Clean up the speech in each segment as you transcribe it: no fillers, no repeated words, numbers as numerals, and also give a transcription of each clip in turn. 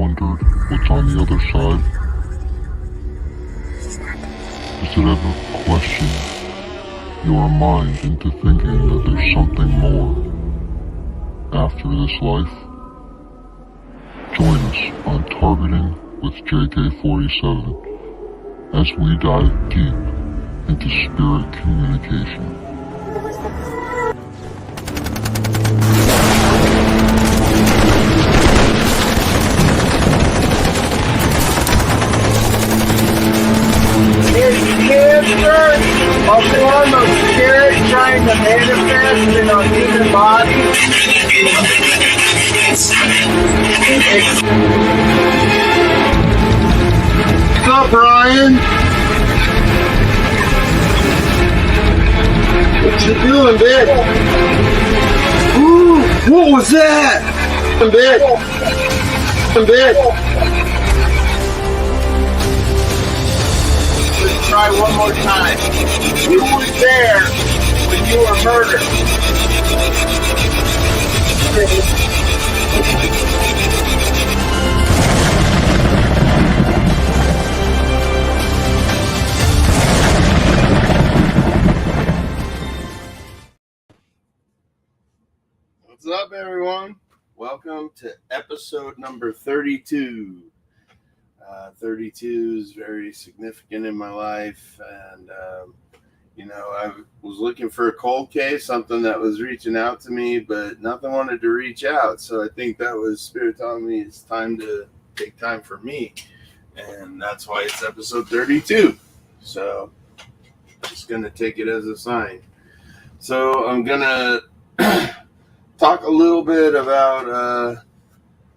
wondered what's on the other side? Does it ever question your mind into thinking that there's something more after this life? Join us on Targeting with JK-47 as we dive deep into spirit communication. A form of spirit trying to manifest in a human body. What's up, Brian? What you doing, bitch? Ooh, what was that? Bitch. Try one more time. You were there when you were murdered. What's up, everyone? Welcome to episode number 32. 32 is very significant in my life, and I was looking for a cold case, something that was reaching out to me, but nothing wanted to reach out. So I think that was Spirit telling me it's time to take time for me, and that's why it's episode 32. So I'm just gonna take it as a sign. So I'm gonna talk a little bit about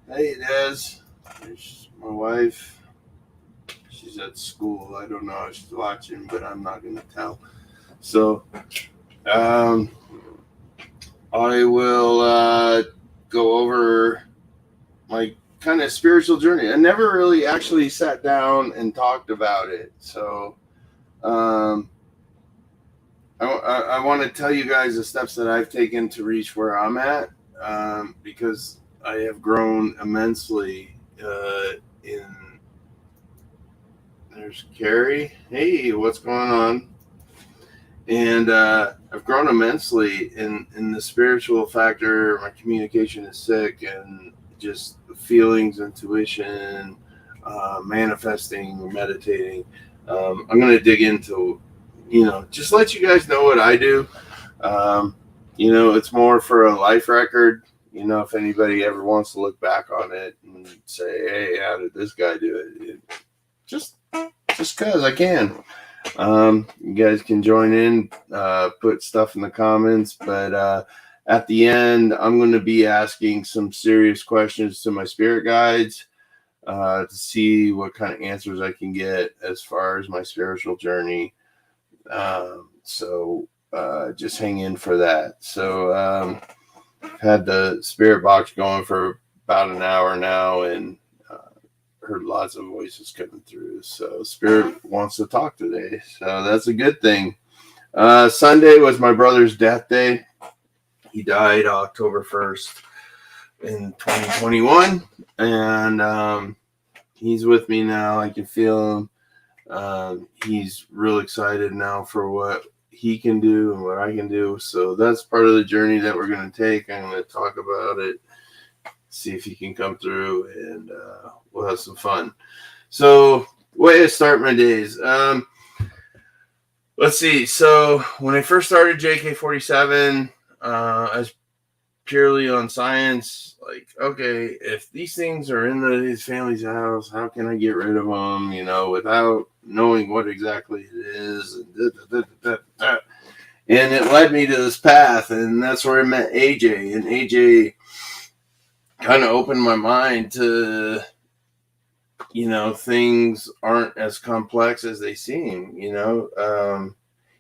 hey, Des, there's my wife. She's at school. I don't know if she's watching, but I'm not going to tell. So I will go over my kind of spiritual journey. I never really actually sat down and talked about it. So I want to tell you guys the steps that I've taken to reach where I'm at, because I have grown immensely in... There's Carrie. Hey, what's going on? And I've grown immensely in the spiritual factor. My communication is sick, and just feelings, intuition, manifesting, meditating. I'm going to dig into, just let you guys know what I do. It's more for a life record. If anybody ever wants to look back on it and say, hey, how did this guy do it? Just because I can. You guys can join in, put stuff in the comments, but at the end, I'm going to be asking some serious questions to my spirit guides to see what kind of answers I can get as far as my spiritual journey. So just hang in for that. So I've had the spirit box going for about an hour now, and heard lots of voices coming through. So Spirit wants to talk today. So that's a good thing. Sunday was my brother's death day. He died October 1st in 2021. And he's with me now. I can feel him. He's real excited now for what he can do and what I can do. So that's part of the journey that we're going to take. I'm going to talk about it, see if he can come through, and we'll have some fun. So, way to start my days. Let's see. So, when I first started JK-47, I was purely on science. Like, okay, if these things are in his family's house, how can I get rid of them, without knowing what exactly it is? And it led me to this path, and that's where I met AJ. And AJ kind of opened my mind to, things aren't as complex as they seem.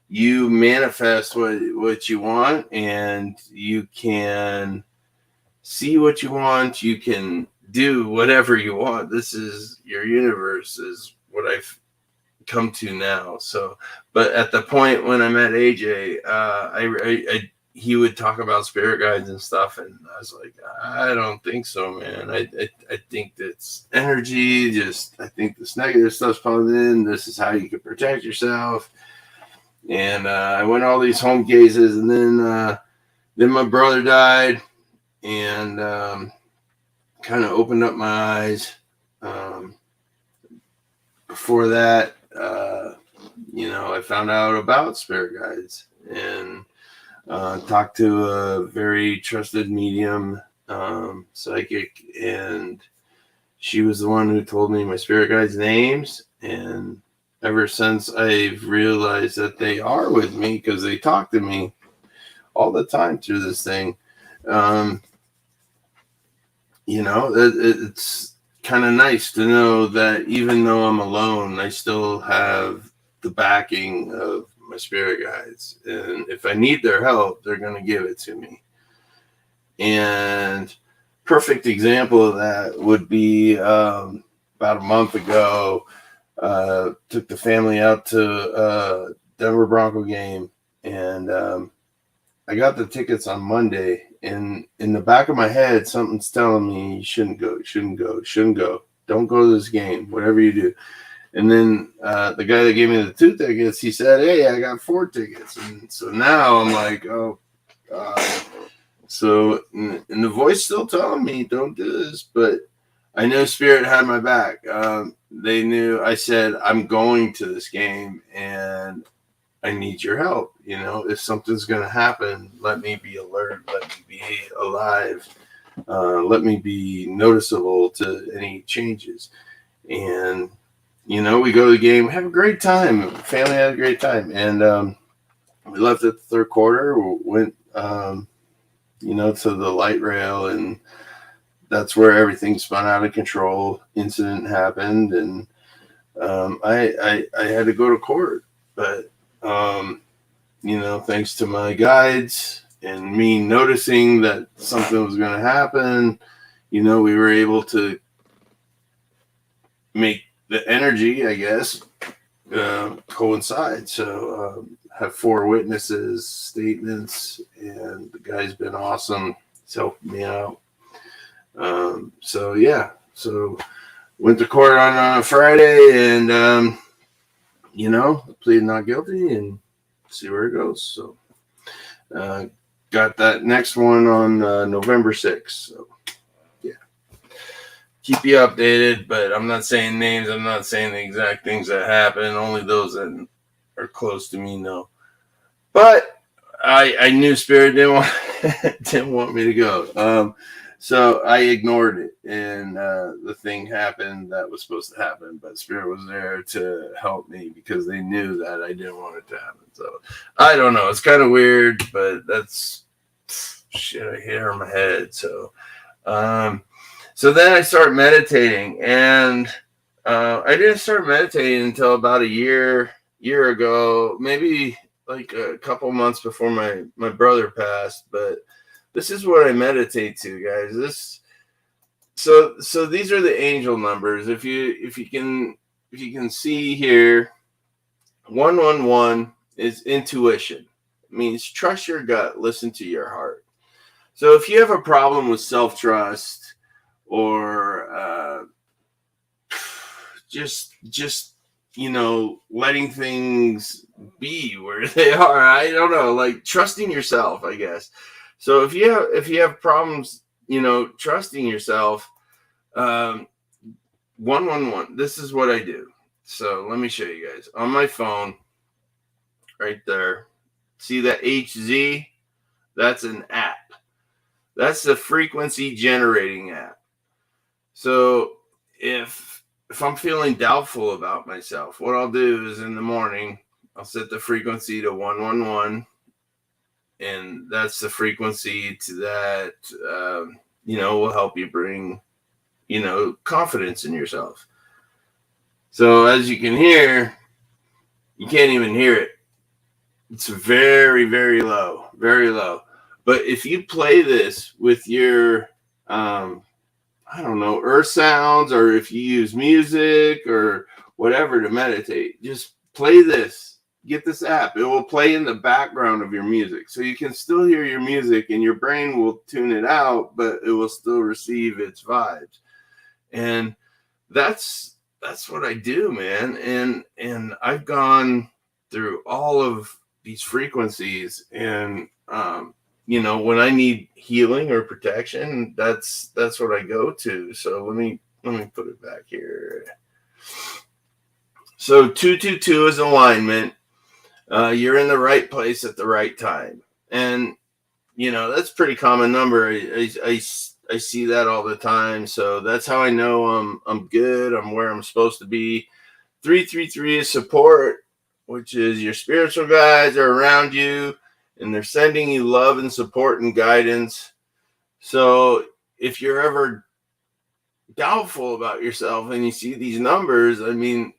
You manifest what you want, and you can see what you want. You can do whatever you want. This is your universe, is what I've come to now. So, but at the point when I met AJ, I he would talk about spirit guides and stuff, and I was like, I don't think so, man. I think that's energy. Just I think this negative stuff's coming in. This is how you can protect yourself. And I went all these home gazes, and then my brother died, and kind of opened up my eyes. Before that, I found out about spirit guides and talked to a very trusted medium, psychic, and she was the one who told me my spirit guides' names. And ever since, I've realized that they are with me because they talk to me all the time through this thing. It's kind of nice to know that even though I'm alone, I still have the backing of my spirit guides. And if I need their help, they're going to give it to me. And perfect example of that would be about a month ago, took the family out to Denver Bronco game, and I got the tickets on Monday, and in the back of my head, something's telling me you shouldn't go, don't go to this game, whatever you do. And then the guy that gave me the 2 tickets, he said, hey, I got 4 tickets. And so now I'm like, oh, God. So, and the voice still telling me, don't do this. But I know Spirit had my back. They knew. I said, I'm going to this game, and I need your help. If something's going to happen, let me be alert. Let me be alive. Let me be noticeable to any changes. And we go to the game, have a great time. Family had a great time. And we left at the third quarter, went, to the light rail, and that's where everything spun out of control. Incident happened, and I had to go to court. But, thanks to my guides and me noticing that something was going to happen, we were able to make the energy, I guess, coincide. So have 4 witnesses statements, and the guy's been awesome. He's helped me out. So went to court on Friday, and pleaded not guilty, and see where it goes. So got that next one on November 6th. So keep you updated, but I'm not saying names. I'm not saying the exact things that happen. Only those that are close to me know. But I knew Spirit didn't want me to go. So I ignored it, and the thing happened that was supposed to happen. But Spirit was there to help me because they knew that I didn't want it to happen. So I don't know. It's kind of weird, but that's shit I hear in my head. So then I started meditating, and I didn't start meditating until about a year ago, maybe like a couple months before my brother passed. But this is what I meditate to, guys. So these are the angel numbers. If you can see here, 111 is intuition. It means trust your gut, listen to your heart. So if you have a problem with self-trust, or just letting things be where they are, I don't know, like trusting yourself, I guess. So if you have problems, trusting yourself, 111, this is what I do. So let me show you guys on my phone right there. See that HZ? That's an app. That's the frequency generating app. So if I'm feeling doubtful about myself, what I'll do is in the morning, I'll set the frequency to 111, and that's the frequency to that, will help you bring, confidence in yourself. So as you can hear, you can't even hear it. It's very, very low, very low. But if you play this with your, I don't know, earth sounds, or if you use music or whatever to meditate, just play this get this app. It will play in the background of your music. So you can still hear your music and your brain will tune it out, but it will still receive its vibes. And that's what I do, man. And I've gone through all of these frequencies, and when I need healing or protection, that's what I go to. So let me put it back here. So 222 is alignment. You're in the right place at the right time, and that's a pretty common number. I see that all the time, so that's how I know I'm good. I'm where I'm supposed to be. 333 is support, which is your spiritual guides are around you, and they're sending you love and support and guidance. So if you're ever doubtful about yourself and you see these numbers, I mean,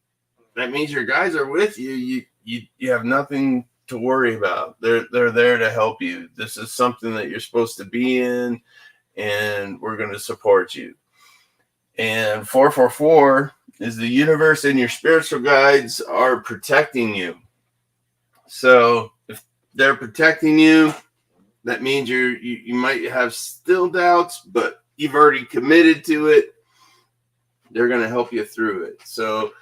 that means your guides are with you. You have nothing to worry about. They're there to help you. This is something that you're supposed to be in, and we're going to support you. And 444 is the universe and your spiritual guides are protecting you. So if they're protecting you, that means you might have still doubts, but you've already committed to it. They're going to help you through it. So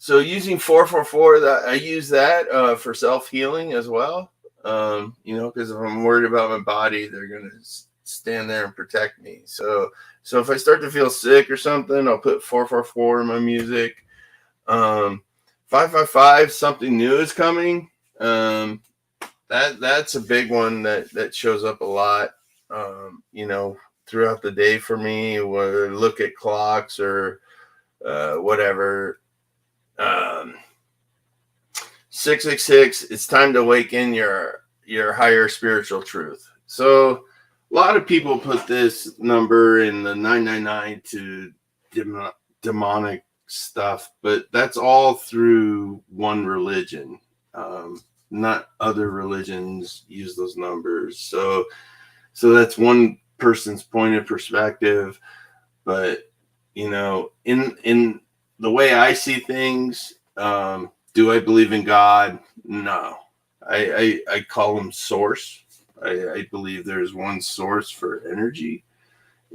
using 444, that I use that for self-healing as well. Because if I'm worried about my body, they're going to stand there and protect me. So if I start to feel sick or something, I'll put 444 in my music. 555, something new is coming. That's a big one that shows up a lot. Throughout the day for me, or look at clocks or whatever. 666, it's time to awaken your higher spiritual truth. So a lot of people put this number in the 999 to demonic stuff, but that's all through one religion. Not other religions use those numbers. So that's one person's point of perspective. But in the way I see things, do I believe in God? No. I call him source. I believe there's one source for energy,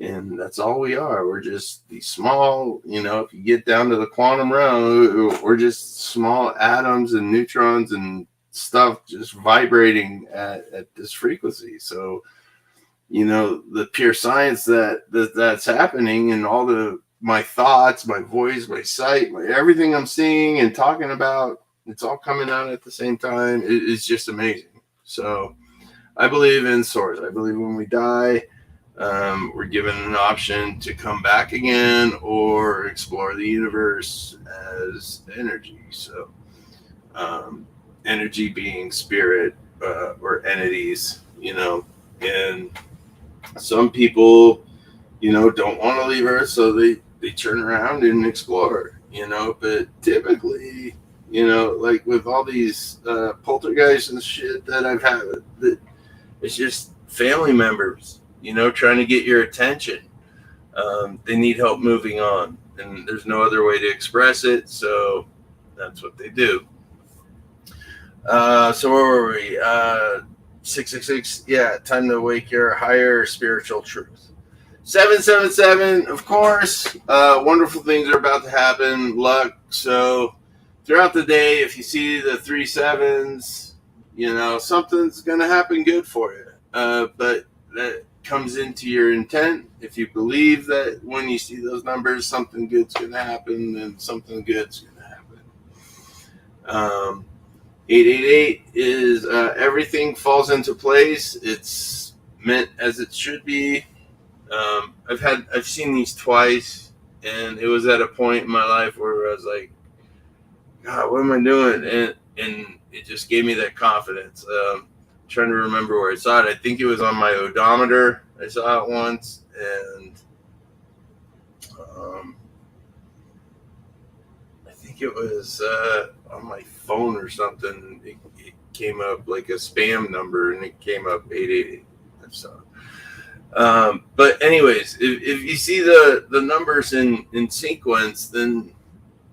and that's all we are. We're just these small, if you get down to the quantum realm, we're just small atoms and neutrons and stuff just vibrating at this frequency. So, the pure science that's happening, and all my thoughts, my voice, my sight, everything I'm seeing and talking about, it's all coming out at the same time. It's just amazing. So I believe in source. I believe when we die, we're given an option to come back again or explore the universe as energy. So energy being spirit or entities, and some people, don't want to leave Earth, so they turn around and explore, but typically, like with all these poltergeists and shit that I've had, that it's just family members, trying to get your attention. They need help moving on, and there's no other way to express it, so that's what they do. So where were we? 666, yeah, time to wake your higher spiritual truth. 777, of course, wonderful things are about to happen, luck. So throughout the day, if you see the 3 7s, something's going to happen good for you. But that comes into your intent. If you believe that when you see those numbers, something good's going to happen, then something good's going to happen. 888 is everything falls into place. It's meant as it should be. I've seen these twice, and it was at a point in my life where I was like, God, what am I doing? And it just gave me that confidence. Trying to remember where I saw it. I think it was on my odometer. I saw it once, and I think it was on my phone or something. It came up like a spam number, and it came up 888. I saw it. But anyways, if you see the numbers in sequence, then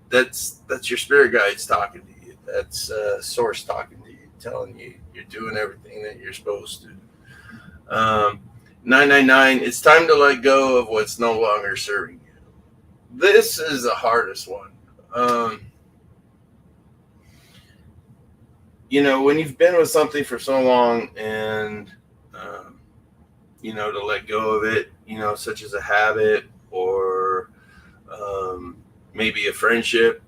that's your spirit guides talking to you. That's source talking to you, telling you you're doing everything that you're supposed to. 999, it's time to let go of what's no longer serving you. This is the hardest one. When you've been with something for so long and, to let go of it, such as a habit or maybe a friendship,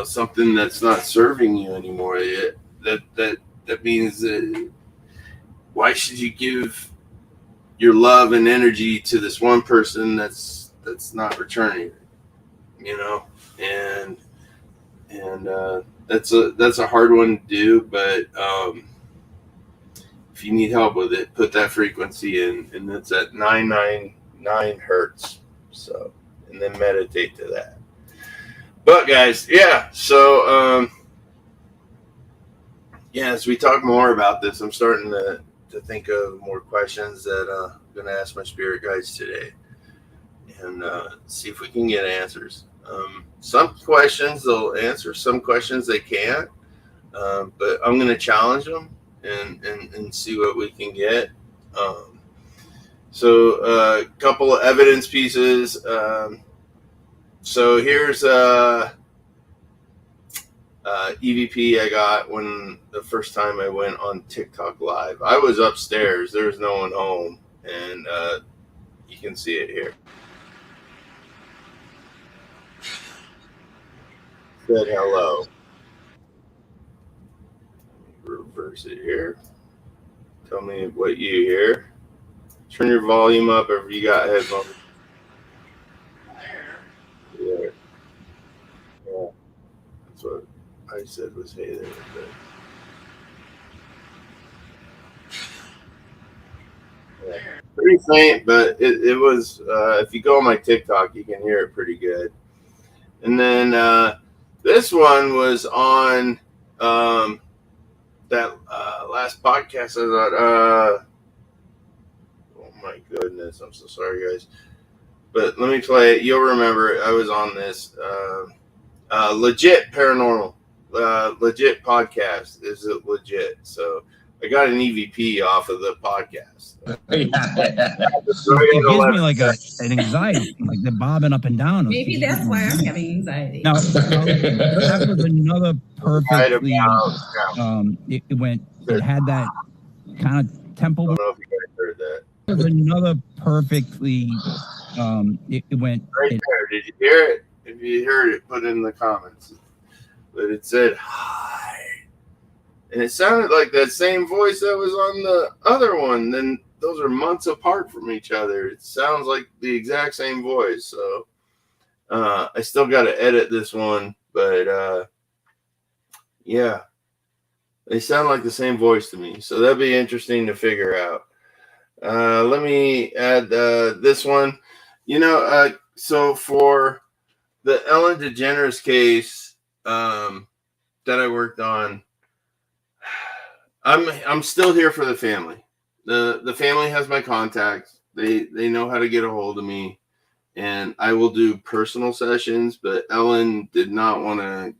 something that's not serving you anymore. That means that why should you give your love and energy to this one person that's not returning, and that's a hard one to do, but if you need help with it, put that frequency in, and it's at 999 hertz. So, and then meditate to that. But guys, yeah. So, as we talk more about this, I'm starting to think of more questions that I'm going to ask my spirit guides today, and see if we can get answers. Some questions they'll answer, some questions they can't. But I'm going to challenge them and see what we can get. So a couple of evidence pieces. So here's EVP I got when the first time I went on TikTok live. I was upstairs. There was no one home, and you can see it here. Said hello. Reverse it here. Tell me what you hear. Turn your volume up if you got headphones. Yeah. That's what I said was hey there. Yeah. Pretty faint, but it was, if you go on my TikTok, you can hear it pretty good. And then this one was on that last podcast I thought, oh my goodness, I'm so sorry, guys. But let me play it. You'll remember I was on this. Legit Paranormal. Legit podcast. Is it legit? So I got an EVP off of the podcast. It gives me like an anxiety, like the bobbing up and down. Maybe that's why I'm having anxiety. Now that was another perfectly. It went. It had that kind of tempo. I don't know if you guys heard that. It was another perfectly. It went right there. Did you hear it? If you heard it, put it in the comments. But it said hi, and it sounded like that same voice that was on the other one. Then those are months apart from each other. It sounds like the exact same voice. So I still got to edit this one, but yeah, they sound like the same voice to me. So that'd be interesting to figure out. Let me add this one. So for the Ellen DeGeneres case that I worked on, I'm still here for the family. The family has my contact. They know how to get a hold of me, and I will do personal sessions. But Ellen did not want to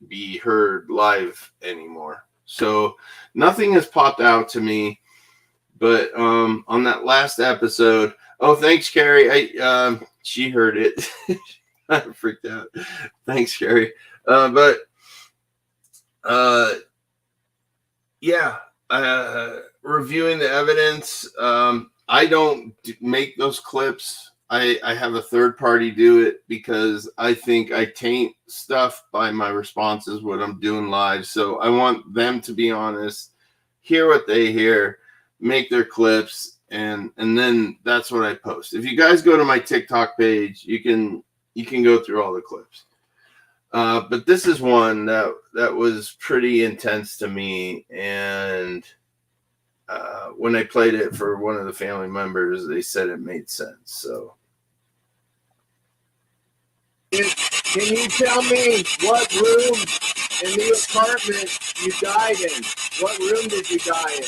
be heard live anymore, so nothing has popped out to me. But on that last episode, oh, thanks, Carrie. She heard it. I freaked out. Thanks, Carrie. Reviewing the evidence. I don't make those clips. I have a third party do it because I think I taint stuff by my responses when I'm doing live. So I want them to be honest, hear what they hear, make their clips, and then that's what I post. If you guys go to my TikTok page, you can go through all the clips. But this is one that was pretty intense to me, and when I played it for one of the family members, they said it made sense. So, can you tell me what room in the apartment you died in? What room did you die in?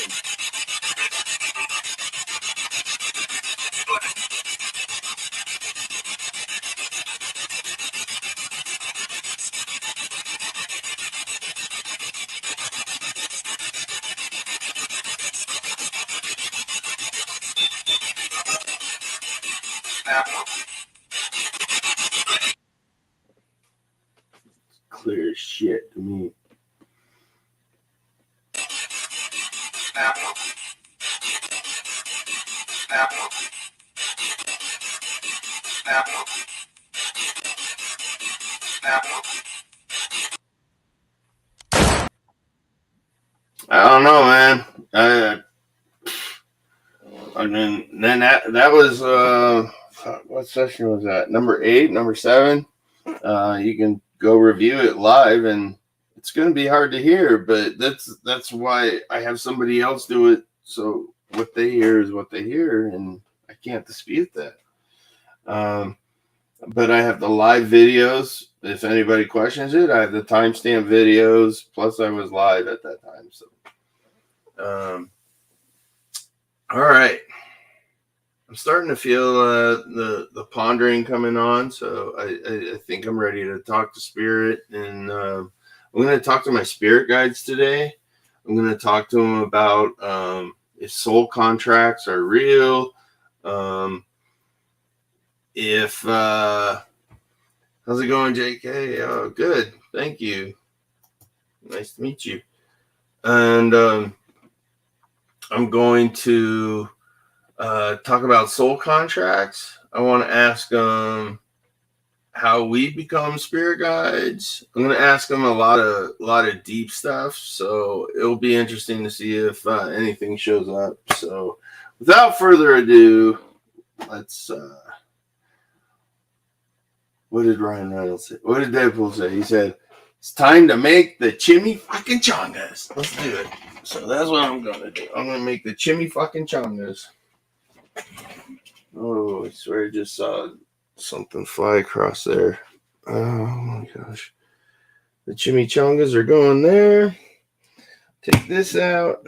clear as shit to me. I don't know, man. And then that was what session was that? Number 8, number 7. You can go review it live, and it's going to be hard to hear, but that's why I have somebody else do it. So what they hear is what they hear, and I can't dispute that. But I have the live videos. If anybody questions it, I have the timestamp videos. Plus, I was live at that time. So, all right. I'm starting to feel the pondering coming on. So I think I'm ready to talk to spirit, and I'm going to talk to my spirit guides today. I'm going to talk to them about if soul contracts are real. If how's it going, JK? Oh, good. Thank you. Nice to meet you. And I'm going to talk about soul contracts. I want to ask them how we become spirit guides. I'm going to ask them a lot of deep stuff. So it'll be interesting to see if anything shows up. So without further ado, let's. What did Ryan Reynolds say? What did Deadpool say? He said, "It's time to make the chimmy fucking chongas." Let's do it. So that's what I'm going to do. I'm going to make the chimmy fucking chongas. Oh, I swear I just saw something fly across there. Oh my gosh. The chimichangas are going there. Take this out.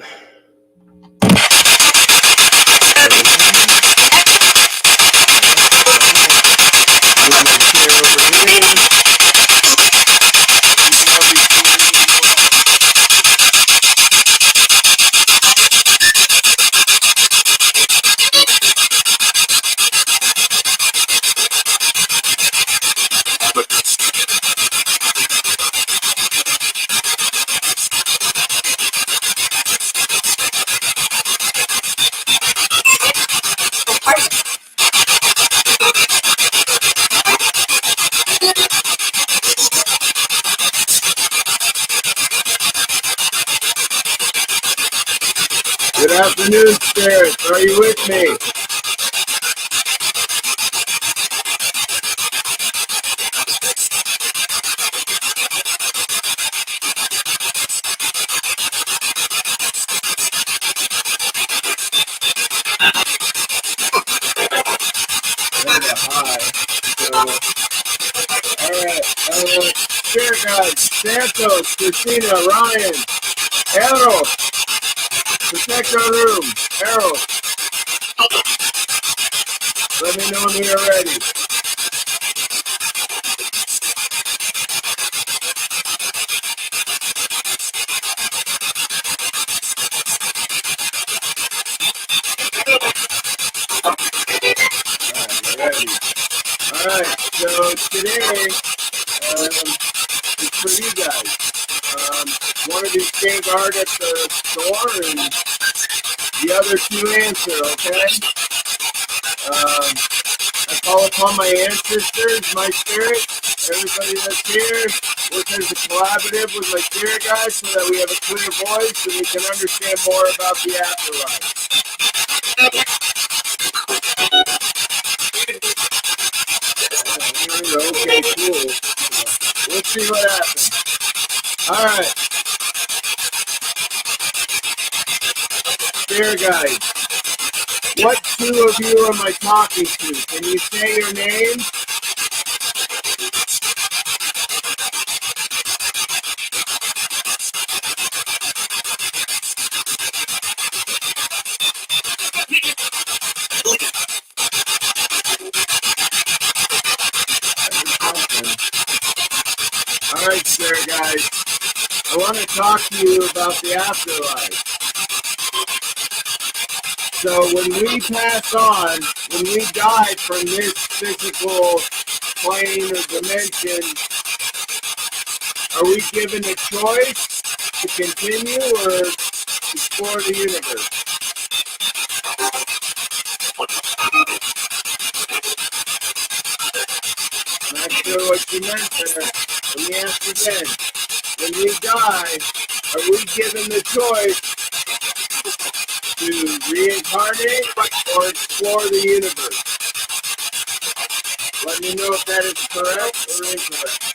Good afternoon, spirits. Are you with me? Alright, spirit guides, Santos, Christina, Ryan, Errol, protect our room, Errol. Let me know when you're ready. Alright, so today, it's for you guys. One of these came guard at the store, and the other 2 answer, okay? I call upon my ancestors, my spirit, everybody that's here, work as a collaborative with my spirit guys so that we have a clear voice and we can understand more about the afterlife. Okay, cool. Let's see what happens. Alright. Spirit guys, what 2 of you am I talking to? Can you say your name? Alright, spirit guys, I want to talk to you about the afterlife. So when we pass on, when we die from this physical plane or dimension, Are we given a choice to continue or explore the universe? I'm not sure what you meant there. Let me ask again. When we die, are we given the choice to reincarnate or explore the universe? Let me know if that is correct or incorrect.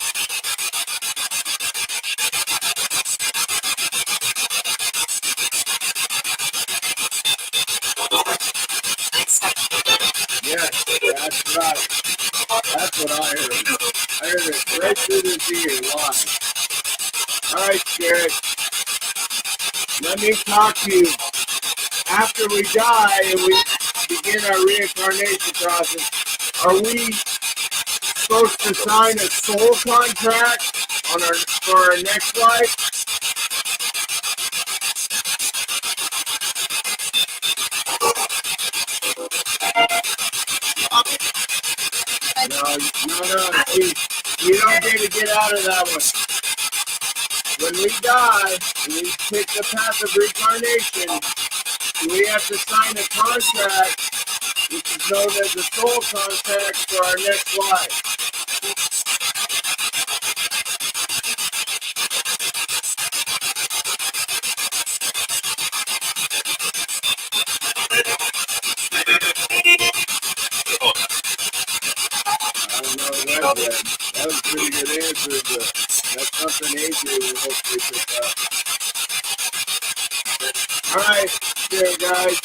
Yes, that's right. That's what I heard. I heard it right through this ear live. All right, Spirit. Let me talk to you. After we die and we begin our reincarnation process, are we supposed to sign a soul contract for our next life? No. See, you don't get to get out of that one. When we die and we take the path of reincarnation, we have to sign a contract, which is known as a soul contract for our next life. I don't know what that was. That was a pretty good answer, but that's something AJ will hopefully pick up. Alright, there guys.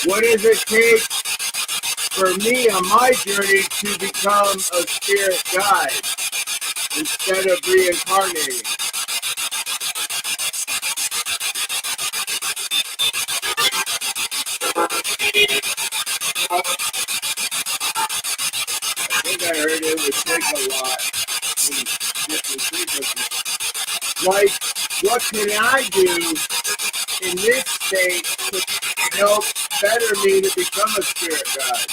What does it take for me on my journey to become a spirit guide instead of reincarnating? I think I heard it would take a lot in different frequencies. Like, what can I do in this state to help better me to become a spirit guide?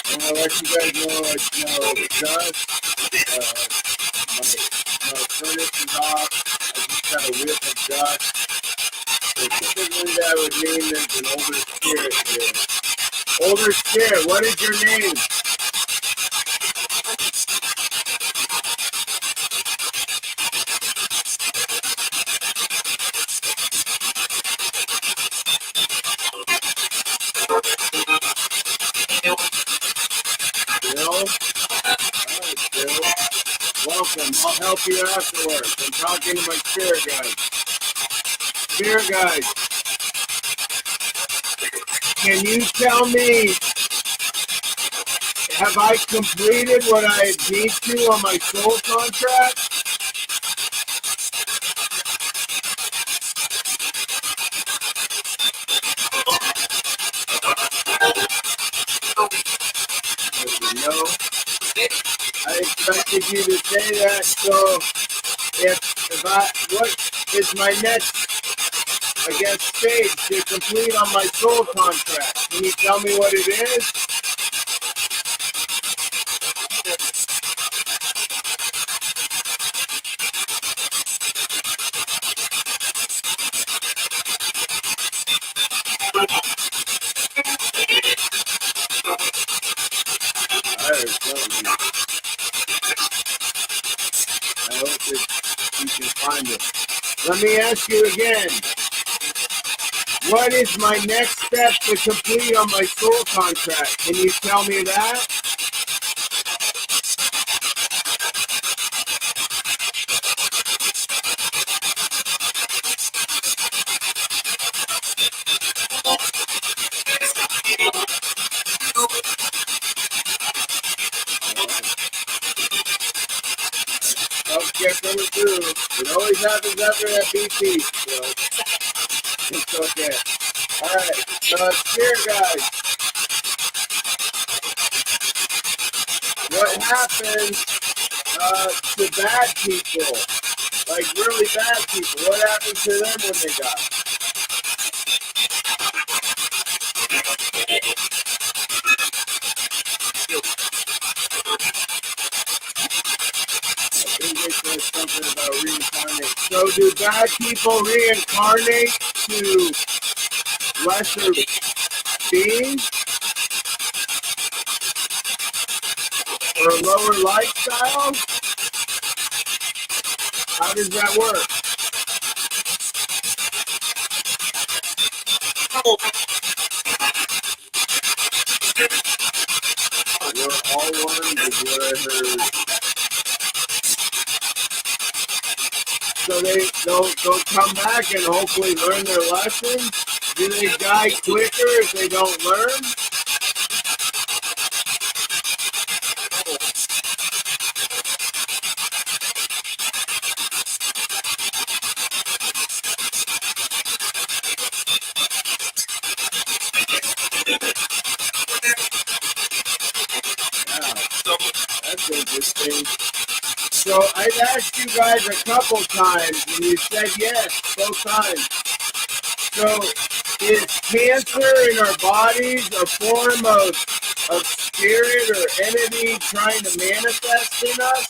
And I'll let you guys know, dust, my furnace is off. I just got a whiff of dust. So typically that would mean there's an older spirit here. Older spirit, what is your name? Bill? Alright, Bill. Welcome. I'll help you afterwards. I'm talking to my spirit guide. Spirit guide, can you tell me, have I completed what I need to on my soul contract? No. I expected you to say that, so what is my next, I guess, stage to complete on my soul contract? Can you tell me what it is? I hope that you can find it. Let me ask you again. What is my next step to complete on my soul contract? Can you tell me that? Get coming through. It always happens after that BP, so it's okay. Alright, spirit guys. What happens to bad people, like really bad people. What happened to them when they died? I think they said something about reincarnate. So do bad people reincarnate to lesser beings or a lower lifestyle? How does that work? We're all one is what I heard. So they'll come back and hopefully learn their lessons? Do they die quicker if they don't learn? That's interesting. So I've asked you guys a couple times, and you said yes, both times. So is cancer in our bodies a form of spirit or entity trying to manifest in us?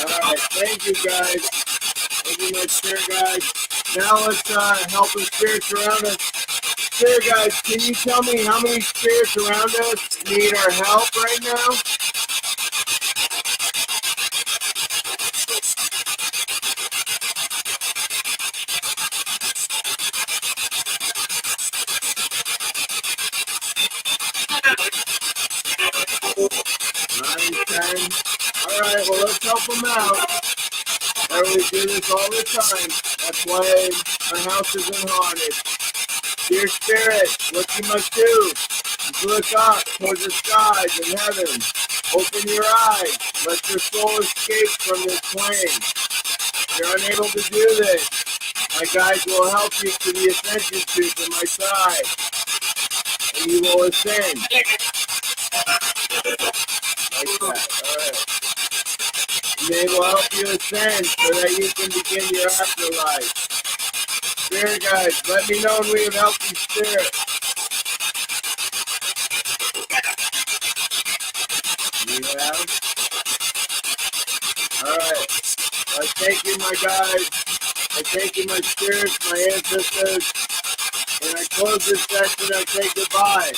Alright, thank you guys. Thank you, my spirit guys. Now let's help the spirits around us. Spirit guys, can you tell me how many spirits around us need our help right now? Alright, well let's help them out. We do this all the time. That's why my house isn't haunted. Dear spirit, what you must do is look up towards the skies in heaven. Open your eyes. Let your soul escape from this plane. If you're unable to do this, my guides will help you to the ascension tube to my side. And you will ascend. Like that. Alright. They will help you ascend so that you can begin your afterlife. Spirit guides, let me know when we have helped you, spirit. You have? Alright. I thank you, my guides. I thank you, my spirits, my ancestors. And I close this session. I say goodbye.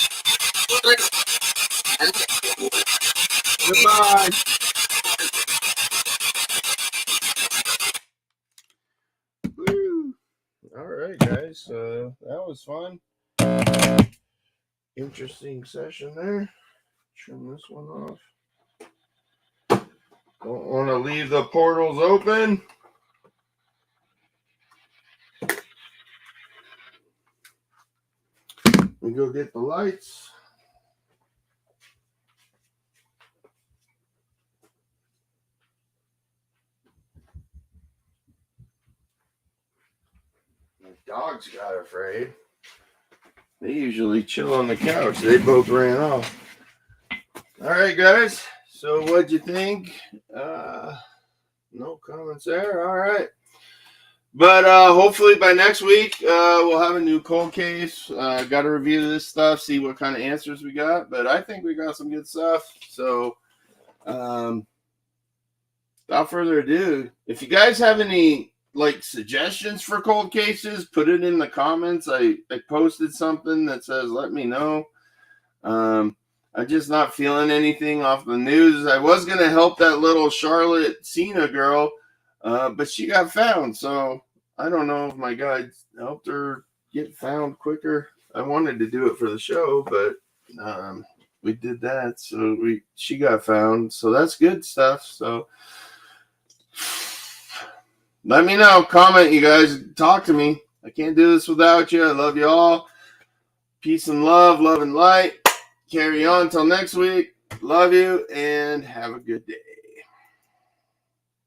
Goodbye. Woo. All right, guys. That was fun. Interesting session there. Trim this one off. Don't want to leave the portals open. We go get the lights. My dogs got afraid. They usually chill on the couch. They both ran off. All right, guys. So what'd you think? No comments there. All right. But hopefully by next week, we'll have a new cold case. Got to review this stuff, see what kind of answers we got. But I think we got some good stuff. So without further ado, if you guys have any suggestions for cold cases, put it in the comments. I posted something that says let me know. I'm just not feeling anything off the news. I was gonna help that little Charlotte Cena girl, but she got found. So I don't know if my guides helped her get found quicker. I wanted to do it for the show, but we did that. So she got found. So that's good stuff. So let me know. Comment, you guys. Talk to me. I can't do this without you. I love you all. Peace and love and light. Carry on till next week. Love you and have a good day.